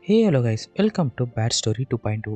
Hey hello guys, welcome to bad story 2.2.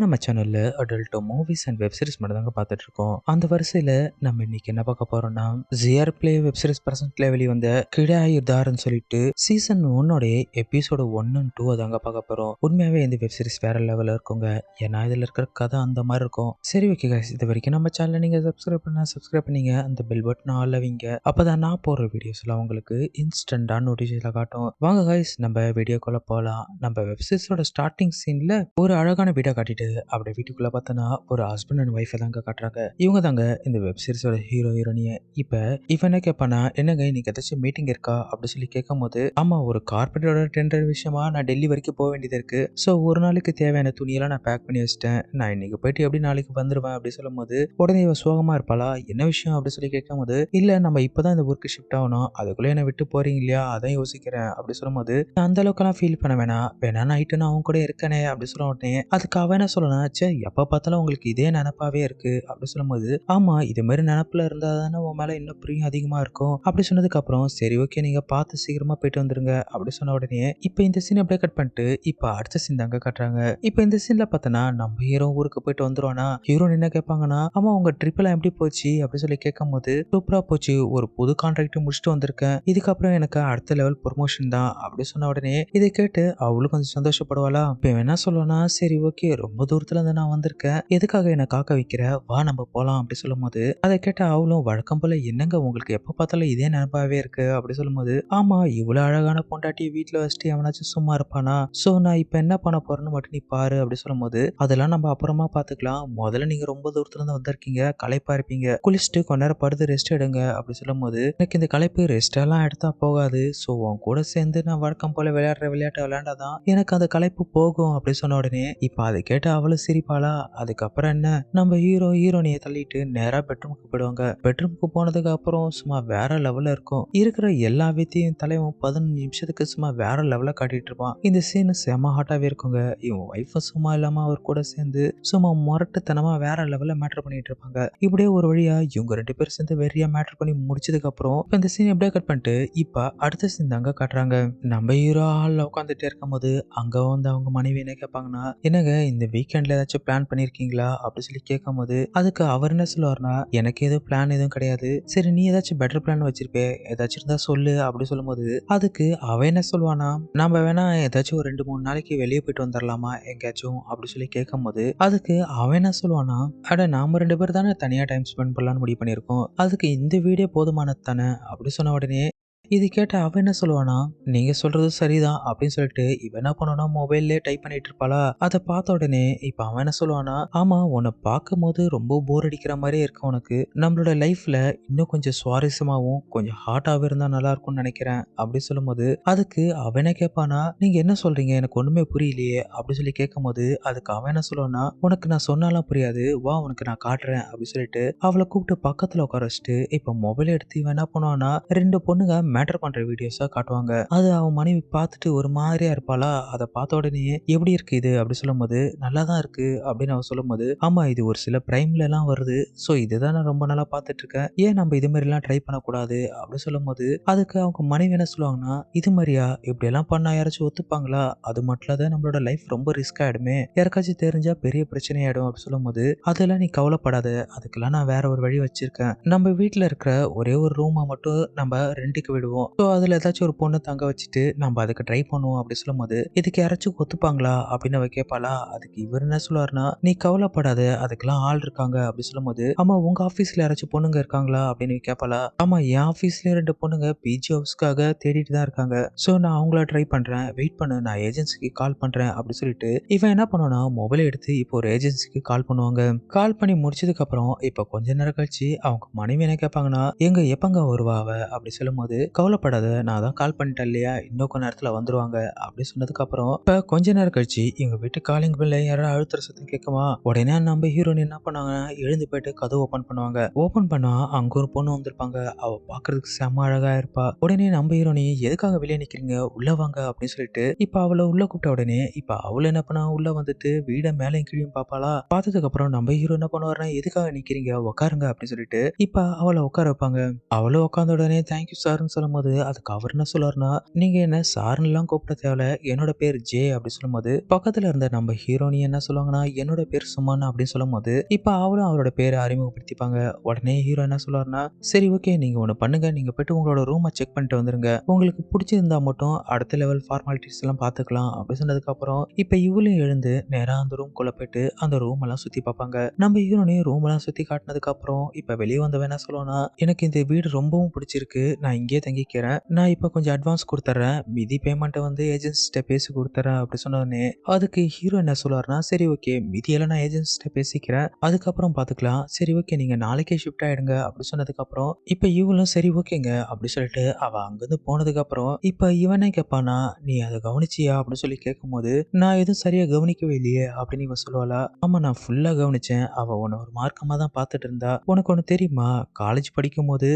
நம்ம சேனல்ல adult movies and web series மட்டும் தாங்க பார்த்துட்டு இருக்கோம். அந்த வரிசையில நம்ம இன்னைக்கு என்ன பார்க்க போறோம்னா, ஜிஆர் பிளே வெப் சீரிஸ் பிரசன்ட்ல வெளிவந்த கிடாயுதார்னு சொல்லிட்டு சீசன் 1 எபிசோடு 1 and 2 தாங்க பார்க்க போறோம். உண்மையாவே இந்த வெப் சீரிஸ் வேற லெவல்ல இருக்குங்க. ஏன்னா இதுல இருக்கிற கதை அந்த மாதிரி இருக்கும். சரி ஓகே கைஸ், இது வரைக்கும் நம்ம சேனலை நீங்க சப்ஸ்கிரைப் பண்ணீங்க, அந்த பெல் பட்டன் ஆல்ல வைங்க. அப்பதான் நான் போடுற வீடியோஸ்லாம் உங்களுக்கு இன்ஸ்டன்டா நோட்டிஃபிகேஷன்ல காட்டும். வாங்க கைஸ், நம்ம வீடியோக்குள்ள போலாம். நம்ம வெப்சீரிஸோட ஸ்டார்டிங் சீன்ல ஒரு அழகான வீடை காட்டிட்டு அப்படியே வீட்டுக்குள்ள பார்த்தோன்னா ஒரு ஹஸ்பண்ட் அண்ட் ஒய்ஃபை தாங்க காட்டுறாங்க. இவங்க தாங்க இந்த வெப்சீரிஸோட ஹீரோயினிய. இப்ப இவன் என்ன கேட்பானா, என்னங்க இன்னைக்கு ஏதாச்சும் மீட்டிங் இருக்கா அப்படி சொல்லி கேட்கும் போது, ஆமா ஒரு கார்பரேட்டோட டெண்டர் விஷயமா நான் டெல்லி வரைக்கும் போக வேண்டியது இருக்கு. ஸோ ஒரு நாளைக்கு தேவையான துணியெல்லாம் நான் பேக் பண்ணி வச்சிட்டேன். நான் இன்னைக்கு போயிட்டு எப்படி நாளைக்கு வந்துருவேன் அப்படி சொல்லும் போது, உடனே இவ சோகமா இருப்பாளா, என்ன விஷயம் அப்படி சொல்லி கேட்கும் போது, இல்ல நம்ம இப்பதான் இந்த ஒர்க் ஷிஃப்ட் ஆகணும், அதுக்குள்ள என்ன விட்டு போறீங்க இல்லையா, அதான் யோசிக்கிறேன் அப்படி சொல்லும் போது, அந்த அளவுக்குலாம் ஃபீல் பண்ண வேணா நைட்டு நான் அவங்க கூட இருக்கனே அப்படி சொல்ல உடனே அதுக்கு அவன் என்ன சொல்லணும், சே எப்ப பார்த்தாலும் உங்களுக்கு இதே நினப்பாவே இருக்கு அப்படி சொல்லும்போது, ஆமா இது மாதிரி நினப்புல இருந்தா தானே உன் மேல இன்னும் பிரியம் அதிகமா இருக்கும் அப்படி சொன்னதுக்கு அப்புறம், சரி ஓகே நீங்க பார்த்து சீக்கிரமா போயிட்டு வந்துருங்க அப்படி சொன்ன உடனே இப்ப இந்த சீன் அப்படியே கட் பண்ணிட்டு இப்ப அடுத்த சீன் தாங்க காட்டுறாங்க. இப்ப இந்த சீன்ல பார்த்தனா நம்ம ஹீரோ ஊருக்கு போயிட்டு வந்துருவானா, ஹீரோ என்ன கேட்பாங்கன்னா, ஆமா உங்க ட்ரிப் எல்லாம் எப்படி போச்சு அப்படி சொல்லி கேட்கும் போது, சூப்பரா போச்சு, ஒரு புது கான்ட்ராக்ட் முடிச்சுட்டு வந்திருக்கேன், இதுக்கப்புறம் எனக்கு அடுத்த லெவல் ப்ரொமோஷன் தான் அப்படி சொன்ன உடனே இதை கேட்டு அவளும் கொஞ்சம் சந்தோஷப்படுவாளா. இப்ப என்ன சொல்லுவானா, சரி ஓகே ரொம்ப தூரத்துல இருந்து நான் வந்திருக்கேன், எதுக்காக என்ன காக்க வைக்கிற, வா நம்ம போலாம் அப்படி சொல்லும் போது, அதை கேட்ட அவளும் வழக்கம் போல, என்னங்க உங்களுக்கு எப்ப பார்த்தாலும் இதே நினைப்பாவே இருக்கு அப்படி சொல்லும் போது, ஆமா இவ்வளவு அழகான பொண்டாட்டி வீட்டுல வச்சுட்டு எவனாச்சும் சும்மா இருப்பானா, சோ நான் இப்ப என்ன பண்ண போறேன்னு மட்டும் நீ பாரு அப்படி சொல்லும் போது, அதெல்லாம் நம்ம அப்புறமா பாத்துக்கலாம், முதல்ல நீங்க ரொம்ப தூரத்துல இருந்து வந்திருக்கீங்க, களைப்பா இருப்பீங்க, குளிச்சுட்டு கொஞ்ச நேரம் படுத்து ரெஸ்ட் எடுங்க அப்படி சொல்லும் போது, எனக்கு இந்த களைப்பு ரெஸ்ட் எல்லாம் எடுத்தா போகாது, சோ உன் கூட சேர்ந்து நான் வழக்கம் போல விளையாடுற விளையாட்டு விளையாண்டாதான் எனக்கு அந்த களைப்பு போகும் அப்படி சொன்ன உடனே இப்ப அதை கேட்டு அவளும் சிரிப்பாளா. அதுக்கப்புறம் என்ன, நம்ம ஹீரோனியை தள்ளிட்டு நேரா பெட்ரூமுக்கு போயிடுவாங்க. பெட்ரூமுக்கு போனதுக்கு அப்புறம் சும்மா வேற லெவல்ல இருக்கும். இருக்கிற எல்லா வித்தையும் தலைவன் 15 நிமிஷத்துக்கு சும்மா வேற லெவல்ல காட்டிட்டு இருப்பான். இந்த சீன் செம ஹாட்டாவே இருக்குங்க. இவன் ஒய்ஃபும் சும்மா இல்லாம அவர் கூட சேர்ந்து சும்மா முரட்டுத்தனமா வேற லெவல்ல மேட்டர் பண்ணிட்டு இருப்பாங்க. இப்படியே ஒரு வழியா இவங்க 2 பேரும் சேர்ந்து வெறியா மேட்டர் பண்ணி முடிச்சதுக்கு அப்புறம் இப்ப இந்த சீன் எப்படியே கட் பண்ணிட்டு இப்ப அடுத்த சீன் தாங்க காட்டுறாங்க. நம்ம ஹீரோ ஹால்ல உட்காந்துட்டே இருக்கும்போது அங்க வந்து அவங்க மனைவி என்ன கேட்பாங்கன்னா, என்னங்க இந்த வீக்கெண்ட்ல ஏதாச்சும் பிளான் பண்ணிருக்கீங்களா அப்படி சொல்லி கேட்கும் போது, அதுக்கு அவர் என்ன சொல்லுவாருன்னா, எனக்கு எதுவும் பிளான் எதுவும் கிடையாது, சரி நீ ஏதாச்சும் பெட்டர் பிளான் வச்சிருப்பே, ஏதாச்சும் இருந்தா சொல்லு அப்படி சொல்லும் போது, அதுக்கு அவ என்ன சொல்லுவானா, நம்ம வேணா ஏதாச்சும் ஒரு 2-3 நாளைக்கு வெளியே போயிட்டு வந்துடலாமா எங்கேயாச்சும் அப்படி சொல்லி கேட்கும் போது, அதுக்கு அவன் என்ன சொல்லுவானா, அட நாம 2 பேர் தானே தனியா டைம் ஸ்பெண்ட் பண்ணலாம்னு முடிவு பண்ணியிருக்கோம், அதுக்கு இந்த வீடே போதுமானது தானே அப்படி சொன்ன உடனே இது கேட்ட அவ என்ன சொல்லுவானா, நீங்க சொல்றது சரிதான் அப்படின்னு சொல்லிட்டு இவ என்ன பண்ணுவானா, மொபைல்லே டைப் பண்ணிட்டு இருப்பாளா. அதை பார்த்த உடனே இப்ப அவன் என்ன சொல்லுவானா, ஆமா உன்னை பார்க்கும் போது ரொம்ப போர் அடிக்கிற மாதிரியே இருக்கு, உனக்கு நம்மளோட லைஃப்ல இன்னும் கொஞ்சம் சுவாரஸ்யமாவும் கொஞ்சம் ஹாட்டாவும் இருந்தா நல்லா இருக்கும்னு நினைக்கிறேன் அப்படி சொல்லும் போது, அதுக்கு அவன் என்ன கேட்பானா, நீங்க என்ன சொல்றீங்க எனக்கு ஒண்ணுமே புரியலையே அப்படி சொல்லி கேட்கும் போது, அதுக்கு அவன் என்ன சொல்லுவானா, உனக்கு நான் சொன்னாலாம் புரியாது, வா உனக்கு நான் காட்டுறேன் அப்படி சொல்லிட்டு அவளை கூப்பிட்டு பக்கத்துல உட்கார வச்சுட்டு இப்ப மொபைல் எடுத்து இவன் என்ன பண்ணுவானா, 2 பொண்ணுங்க மேட்டர் பண்ற வீடியோஸா காட்டுவாங்க. அது அவன் மனைவி பார்த்துட்டு ஒரு மாதிரியா இருப்பாளா. அதை பார்த்த உடனே எப்படி இருக்கு இது அப்படி சொல்லும் போது, நல்லா தான் இருக்கு அப்படின்னு அவன் சொல்லும் போது, ஆமா இது ஒரு சில பிரைம்ல எல்லாம் வருது, சோ இதுதான் நான் ரொம்ப நாளா பார்த்துட்டு இருக்கேன், ஏன் நம்ம இது மாதிரி எல்லாம் ட்ரை பண்ணக்கூடாது அப்படி சொல்லும் போது, அதுக்கு அவங்க மனைவி என்ன சொல்லுவாங்கன்னா, இது மாதிரியா இப்படி எல்லாம் பண்ணா யாராச்சும் ஒத்துப்பாங்களா, அது மட்டும் இல்லாத நம்மளோட லைஃப் ரொம்ப ரிஸ்க் ஆயிடுமே, யாருக்காச்சும் தெரிஞ்சா பெரிய பிரச்சனை ஆயிடும் அப்படி சொல்லும் போது, அதெல்லாம் நீ கவலைப்படாத, அதுக்கெல்லாம் நான் வேற ஒரு வழி வச்சிருக்கேன், நம்ம வீட்டுல இருக்கிற ஒரே ஒரு ரூமை மட்டும் நம்ம ரெண்டுக்கு விடுவோம், ஸோ அதுல ஏதாச்சும் ஒரு பொண்ணு தங்க வச்சுட்டு நம்ம அதுக்கு ட்ரை பண்ணுவோம் அப்படி சொல்லும் போது, இதுக்கு யாராச்சும் ஒத்துப்பாங்களா அப்படின்னு அவ கேட்பாளா. அதுக்கு இவர் என்ன சொல்லுவாருன்னா, நீ கவலைப்படாத அதுக்கெல்லாம் ஆள் இருக்காங்க அப்படி சொல்லும் போது, ஆமா உங்க ஆபீஸ்ல யாராச்சும் பொண்ணுங்க இருக்காங்களா அப்படின்னு கேட்பாளா. ஆமா என் ஆபீஸ்லயும் 2 பொண்ணுங்க பிஜி ஹவுஸ்க்காக தேடிட்டு தான் இருக்காங்க, ஸோ நான் அவங்கள ட்ரை பண்றேன், வெயிட் பண்ணு நான் ஏஜென்சிக்கு கால் பண்றேன் அப்படி சொல்லிட்டு இவன் என்ன பண்ணுவானா, மொபைல் எடுத்து இப்போ ஒரு ஏஜென்சிக்கு கால் பண்ணுவாங்க. கால் பண்ணி முடிச்சதுக்கு அப்புறம் இப்ப கொஞ்ச நேரம் கழிச்சு அவங்க மனைவி என்ன கேட்பாங்கன்னா, எங்க எப்பங்க வருவா அவ அப்படி சொல்லும் போது, கவலைப்படாத நான் தான் கால் பண்ணிட்டேன் இல்லையா, இன்னும் கொஞ்ச நேரத்துல வந்துருவாங்க அப்படி சொன்னதுக்கு அப்புறம் இப்ப கொஞ்ச நேரம் கழிச்சு எங்க வீட்டு காலிங் பில்ல யாராவது அழுத்துற சத்தம் கேட்குமா. உடனே நம்ம ஹீரோயின் என்ன பண்ணாங்கன்னா, எழுந்து போயிட்டு கதவு ஓபன் பண்ணுவாங்க. ஓபன் பண்ணா அங்க ஒரு பொண்ணு வந்திருப்பாங்க. அவ பாக்குறதுக்கு செம்ம அழகா இருப்பா. உடனே நம்ம ஹீரோனி, எதுக்காக வெளியே நிக்கிறீங்க, உள்ள வாங்க அப்படின்னு சொல்லிட்டு இப்ப அவளை உள்ள கூப்பிட்ட உடனே இப்ப அவள என்ன பண்ணா, உள்ள வந்துட்டு வீட மேலையும் கீழையும் பாப்பாளா. பார்த்ததுக்கு அப்புறம் நம்ம ஹீரோ என்ன பண்ணுவாருன்னா, எதுக்காக நிக்கிறீங்க உட்காருங்க அப்படின்னு சொல்லிட்டு இப்ப அவளை உட்கார வைப்பாங்க. அவளும் உட்கார்ந்த உடனே தேங்க்யூ சார்ன்னு சொல்லும் சொல்லும்போது அதுக்கு அவர் என்ன சொல்லுவாருன்னா, நீங்க என்ன சார்ன்னுலாம் கூப்பிட தேவையில்ல. என்னோட பேர் ஜே அப்படி சொல்லும்போது, பக்கத்துல இருந்த நம்ம ஹீரோனி என்ன சொல்லுவாங்கன்னா, என்னோட பேர் சுமன் அப்படின்னு சொல்லும்போது, இப்ப அவளும் அவரோட பேரை அறிமுகப்படுத்திப்பாங்க. உடனே ஹீரோ என்ன சொல்லுவாருன்னா, சரி ஓகே நீங்க ஒண்ணு பண்ணுங்க. நீங்க போயிட்டு உங்களோட ரூமை செக் பண்ணிட்டு வந்துருங்க. உங்களுக்கு பிடிச்சிருந்தா மட்டும் அடுத்த லெவல் ஃபார்மாலிட்டிஸ் எல்லாம் பார்த்துக்கலாம் அப்படி சொன்னதுக்கு அப்புறம், இப்ப இவளும் எழுந்து நேரா அந்த ரூம்குள்ள போயிட்டு அந்த ரூம் எல்லாம் சுத்தி பார்ப்பாங்க. நம்ம ஹீரோனி ரூம் எல்லாம் சுத்தி காட்டினதுக்கு அப்புறம், இப்ப வெளியே வந்தவன் என்ன சொல்லுவானா, எனக்கு இந்த வீடு ரொம்பவும் பிடிச்சிருக்கு. நான் இங்கேயே தங்கிக்கிறேன். நான் இப்ப கொஞ்சம் அட்வான்ஸ் கொடுத்துறேன். மீதி பேமெண்ட்டை வந்து ஏஜென்சிட்ட பேசி கொடுத்துறேன் அப்படி சொன்னோடனே, அதுக்கு ஹீரோ என்ன சொல்லுவாருன்னா, சரி ஓகே மீதியெல்லாம் நான் ஏஜென்சிட்ட பேசிக்கிறேன். அதுக்கப்புறம் பார்த்துக்கலாம். சரி ஓகே நீங்க நாளைக்கே ஷிஃப்ட் ஆயிடுங்க அப்படி சொன்னதுக்கு அப்புறம், இப்ப இவளும் சரி ஓகேங்க அப்படி சொல்லிட்டு அவ அங்கிருந்து போனதுக்கு அப்புறம், இப்ப இவனே கேட்பானா, நீ அதை கவனிச்சியா அப்படின்னு சொல்லி கேட்கும்போது, நான் எதுவும் சரியா கவனிக்கவே இல்லையே அப்படின்னு இவ சொல்லுவாளா, ஆமா நான் ஃபுல்லா கவனிச்சேன். அவ உன்னை ஒரு மார்க்கமா தான் பார்த்துட்டு இருந்தா. உனக்கு ஒண்ணு தெரியுமா, காலேஜ் படிக்கும்போது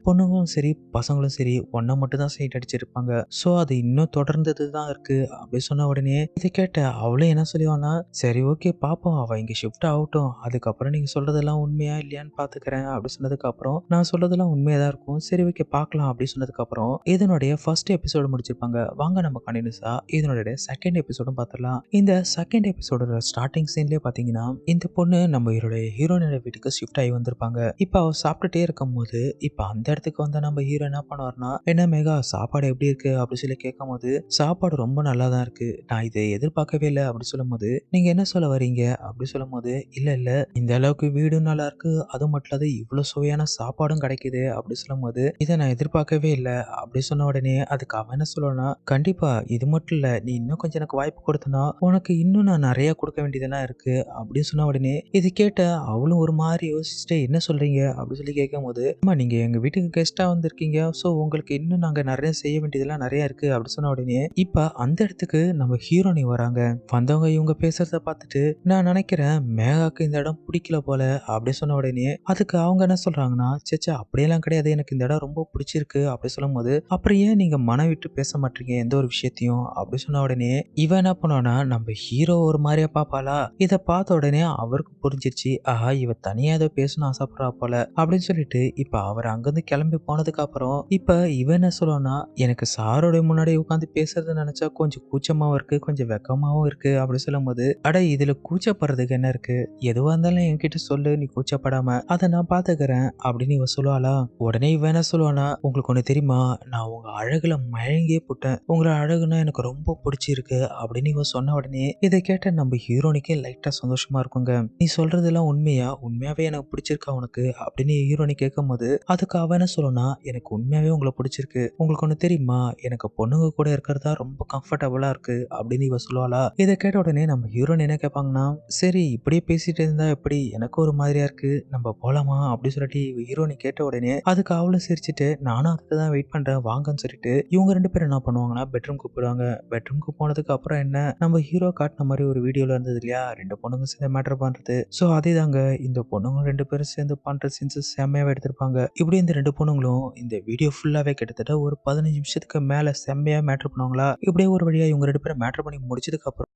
பொண்ணுங்களும் சரி, பசங்களும் சரி ஒண்ண மட்டும் தான் சைட் அடிச்சிருப்பாங்க. ஸோ அது இன்னும் தொடர்ந்துட்டு தான் இருக்கு. அப்படி சொன்ன உடனே இத கேட்ட அவளும் என்ன சொல்லுவான்னா, சரி ஓகே பார்ப்போம். அவ இங்க ஷிஃப்ட் ஆகட்டும். அதுக்கப்புறம் நீங்க சொல்றதெல்லாம் உண்மையா இல்லையான்னு பார்த்துக்கிறேன். அப்படி சொன்னதுக்கு அப்புறம், நான் சொல்றதெல்லாம் உண்மையா தான் இருக்கும். சரி ஓகே பார்க்கலாம் அப்படி சொன்னதுக்கு அப்புறம், இதனுடைய ஃபர்ஸ்ட் எபிசோடு முடிச்சிருப்பாங்க. வாங்க நம்ம கன்டினியூஸா இதனுடைய செகண்ட் எபிசோடும் பார்த்துடலாம். இந்த செகண்ட் எபிசோடோட ஸ்டார்டிங் சீன்லயே பார்த்தீங்கன்னா, இந்த பொண்ணு நம்ம ஹீரோயினோட வீட்டுக்கு ஷிஃப்ட் ஆகி வந்திருப்பாங்க. இப்ப அவ சாப்பிட்டுட்டே இருக்கும்போது, இப்ப அந்த இடத்துக்கு வந்தா நம்ம ஹீரோ என்ன பண்ணுவாருன்னா, என்ன மேகா சாப்பாடு எப்படி இருக்கு அப்படி சொல்லி கேட்கும்போது, சாப்பாடு ரொம்ப நல்லா தான் இருக்கு. நான் இதை எதிர்பார்க்கவே இல்லை அப்படி சொல்லும்போது, நீங்க என்ன சொல்ல வரீங்க அப்படி சொல்லும்போது, இல்ல இல்ல இந்த அளவுக்கு வீடும் நல்லா இருக்கு. அது மட்டும் இல்லாத இவ்வளவு சுவையான சாப்பாடும் கிடைக்குது அப்படி சொல்லும்போது, இதை நான் எதிர்பார்க்கவே இல்லை அப்படி சொன்ன உடனே அதுக்கு அவன் என்ன சொல்லுவானா, கண்டிப்பா இது மட்டும் இல்ல, நீ இன்னும் கொஞ்சம் எனக்கு வாய்ப்பு கொடுத்தனா உனக்கு இன்னும் நான் நிறைய கொடுக்க வேண்டியதெல்லாம் இருக்கு அப்படின்னு சொன்ன உடனே, இது கேட்ட அவளும் ஒரு மாதிரி யோசிச்சுட்டு என்ன சொல்றீங்க அப்படி சொல்லி கேட்கும்போது, ஆமா நீங்க எங்க வீட்டுக்கு கெஸ்டா வந்திருக்கீங்க. ஸோ உங்களுக்கு இன்னும் நாங்க நிறைய செய்ய வேண்டியதெல்லாம் நிறைய இருக்கு அப்படி சொன்ன உடனே, இப்ப அந்த இடத்துக்கு நம்ம ஹீரோனி வராங்க. வந்தவங்க இவங்க பேசுறத பார்த்துட்டு, நான் நினைக்கிறேன் மேகாக்கு இந்த இடம் பிடிக்கல போல அப்படி சொன்ன உடனே, அதுக்கு அவங்க என்ன சொல்றாங்கன்னா, சேச்சா அப்படியெல்லாம் கிடையாது. எனக்கு இந்த இடம் ரொம்ப பிடிச்சிருக்கு அப்படி சொல்லும்போது, அப்புறம் ஏன் நீங்க மனம் விட்டு பேச மாட்டீங்க எந்த ஒரு விஷயத்தையும் அப்படி சொன்ன உடனே, இவன் என்ன பண்ணுவானா, நம்ம ஹீரோ ஒரு மாதிரியா பாப்பாளா, இதை பார்த்த உடனே அவருக்கு புரிஞ்சிருச்சு. ஆஹா இவ தனியா ஏதோ பேசணும்னு ஆசைப்படுறா போல அப்படின்னு சொல்லிட்டு, இப்ப அவர் அங்கிருந்து கிளம்பி போனதுக்கு அப்புறம், இப்ப இவன் என்ன சொல்லுவானா, எனக்கு சாரோட முன்னாடி உட்காந்து பேசுறது நினைச்சா கொஞ்சம் கூச்சமாவும் இருக்கு, கொஞ்சம் வெக்கமாவும் இருக்கு அப்படி சொல்லும்போது, அட இதுல கூச்சப்படுறதுக்கு என்ன இருக்கு, எதுவா இருந்தாலும் என்கிட்ட சொல்லு, நீ கூச்சப்படாம அதை நான் பாத்துக்கிறேன் அப்படின்னு இவ சொல்லுவாளா. உடனே இவன் என்ன சொல்லுவானா, உங்களுக்கு ஒண்ணு தெரியுமா, நான் உங்க அழகுல மயங்கியே போட்டேன். உங்களோட அழகுனா எனக்கு ரொம்ப பிடிச்சிருக்கு அப்படின்னு இவ சொன்ன உடனே, இதை கேட்ட நம்ம ஹீரோனிக்கே லைட்டா சந்தோஷமா இருக்குங்க. நீ சொல்றதெல்லாம் உண்மையா, உண்மையாவே எனக்கு பிடிச்சிருக்கா உனக்கு அப்படின்னு ஹீரோனி கேட்கும்போது, அதுக்கு அவன் என்ன சொல்லணும்னா, எனக்கு உண்மையாவே உங்களை பிடிச்சிருக்கு. உங்களுக்கு ஒண்ணு தெரியுமா, எனக்கு பொண்ணுங்க கூட இருக்கிறதா ரொம்ப கம்ஃபர்டபுளா இருக்கு அப்படின்னு இவ சொல்லுவாளா. இதை கேட்ட உடனே நம்ம ஹீரோன் என்ன கேட்பாங்கன்னா, சரி இப்படியே பேசிட்டு இருந்தா எப்படி, எனக்கு ஒரு மாதிரியா இருக்கு, நம்ம போலாமா அப்படி சொல்லிட்டு ஹீரோனி கேட்ட உடனே, அதுக்கு அவளும் சிரிச்சுட்டு, நானும் அதுக்கு தான் வெயிட் பண்றேன் வாங்கன்னு சொல்லிட்டு, இவங்க ரெண்டு பேரும் என்ன பண்ணுவாங்கன்னா பெட்ரூம்க்கு போயிடுவாங்க. பெட்ரூம்க்கு போனதுக்கு அப்புறம் என்ன, நம்ம ஹீரோ காட்டின மாதிரி ஒரு வீடியோல இருந்தது இல்லையா, ரெண்டு பொண்ணுங்க சேர்ந்து மேட்டர் பண்றது. ஸோ அதே தாங்க இந்த பொண்ணுங்க ரெண்டு பேரும் சேர்ந்து பண்ற சீன்ஸ் செம்மையாவே எடுத்திருப்பாங்க. இப்படி இந்த ரெண்டு பொண்ணுங்களும் இந்த வீடியோ ஃபுல்லாவே கிட்டத்தட்ட ஒரு 15 நிமிஷத்துக்கு மேல செம்மையா மேட்டர் பண்ணுவாங்களா. இப்படியே ஒரு வழியா இவங்க ரெண்டு பேரும் மேட்டர் பண்ணி முடிச்சதுக்கு அப்புறம்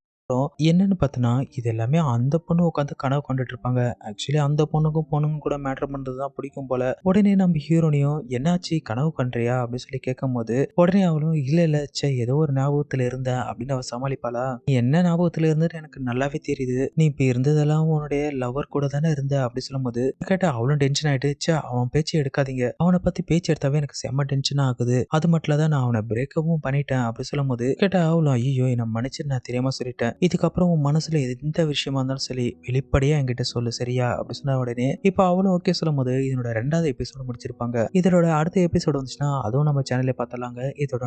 என்னன்னு பார்த்தோன்னா, இது எல்லாமே அந்த பொண்ணு உட்காந்து கனவு கண்டுட்டு இருப்பாங்க. ஆக்சுவலி அந்த பொண்ணுக்கும் பொண்ணுங்க கூட மேட்டர் பண்றது தான் பிடிக்கும் போல. உடனே நம்ம ஹீரோனியும் என்னாச்சு கனவு கண்றியா அப்படின்னு சொல்லி கேட்கும்போது, உடனே அவளும் இல்ல இல்ல ச்சே ஏதோ ஒரு ஞாபகத்துல இருந்தேன் அப்படின்னு அவ சமாளிப்பாளா. நீ என்ன ஞாபகத்துல இருந்துட்டு எனக்கு நல்லாவே தெரியுது. நீ இப்ப இருந்ததெல்லாம் உன்னுடைய லவர் கூட தானே இருந்த அப்படி சொல்லும்போது, கேட்டா அவளும் டென்ஷன் ஆயிட்டு, ச்சே அவன் பேச்சு எடுக்காதீங்க. அவனை பத்தி பேச்சு எடுத்தாவே எனக்கு செம்ம டென்ஷன் ஆகுது. அது மட்டும் இல்லாத நான் அவனை பிரேக்அப்பும் பண்ணிட்டேன் அப்படி சொல்லும்போது, கேட்டா அவளும் ஐயோ என்ன மன்னிச்சிரு, நான் தெரியாம சொல்லிட்டேன். இதுக்கப்புறம் உன் மனசுல எந்த விஷயமா இருந்தாலும் சரி வெளிப்படையா என்கிட்ட சொல்லு சரியா அப்படி சொன்ன உடனே, இப்ப அவளும் ஓகே சொல்லும்போது இதனோட 2வது எபிசோடு முடிச்சிருப்பாங்க. இதோட அடுத்த எபிசோடு வந்துச்சுன்னா அதுவும் நம்ம சேனல்ல பார்த்தலாங்க. இதோட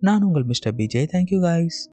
நான் உங்கள் மிஸ்டர் பிஜே. Thank you guys.